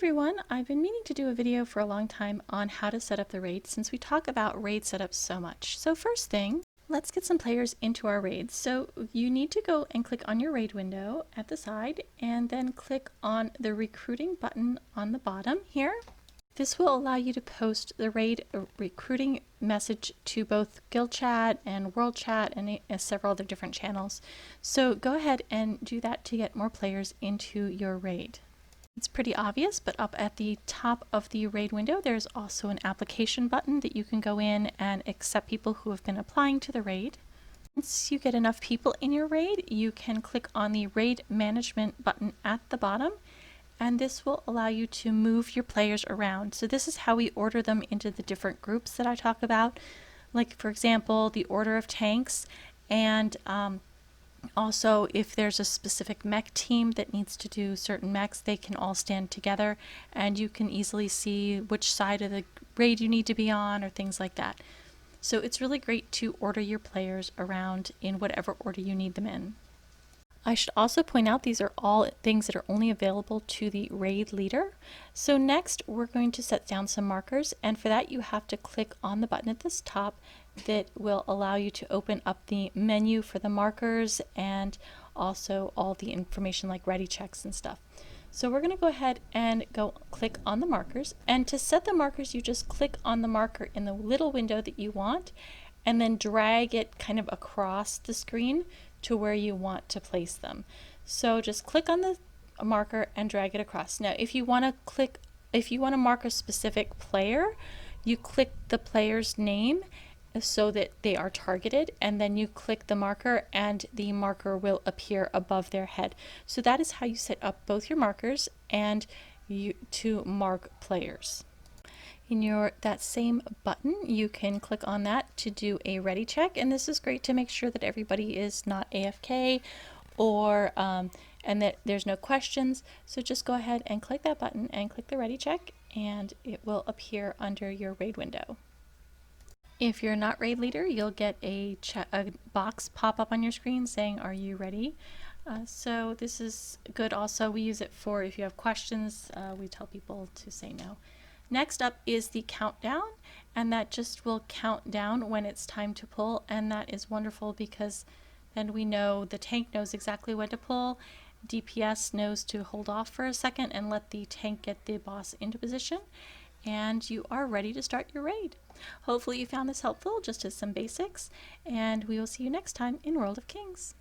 everyone, I've been meaning to do a video for a long time on how to set up the raid since we talk about raid setup so much. So first thing, let's get some players into our raids. So you need to go and click on your raid window at the side and then click on the recruiting button on the bottom here. This will allow you to post the raid recruiting message to both guild chat and world chat and several other different channels. So go ahead and do that to get more players into your raid. It's pretty obvious, but up at the top of the raid window, there's also an application button that you can go in and accept people who have been applying to the raid. Once you get enough people in your raid, you can click on the raid management button at the bottom, and this will allow you to move your players around. So this is how we order them into the different groups that I talk about, like for example, the order of tanks, and also, if there's a specific mech team that needs to do certain mechs, they can all stand together and you can easily see which side of the raid you need to be on or things like that. So it's really great to order your players around in whatever order you need them in. I should also point out these are all things that are only available to the raid leader. So next we're going to set down some markers, and for that you have to click on the button at this top that will allow you to open up the menu for the markers and also all the information like ready checks and stuff. So we're going to go ahead and click on the markers, and to set the markers you just click on the marker in the little window that you want and then drag it kind of across the screen to where you want to place them. So just click on the marker and drag it across. Now if you want to mark a specific player, you click the player's name so that they are targeted, and then you click the marker and the marker will appear above their head. So that is how you set up both your markers and to mark players. In that same button, you can click on that to do a ready check, and this is great to make sure that everybody is not AFK or and that there's no questions. So just go ahead and click that button and click the ready check, and it will appear under your raid window. If you're not raid leader, you'll get a box pop up on your screen saying, "Are you ready?" So this is good. Also, we use it for if you have questions. We tell people to say no. Next up is the countdown, and that just will count down when it's time to pull, and that is wonderful because then we know the tank knows exactly when to pull, DPS knows to hold off for a second and let the tank get the boss into position, and you are ready to start your raid. Hopefully you found this helpful, just as some basics, and we will see you next time in World of Kings.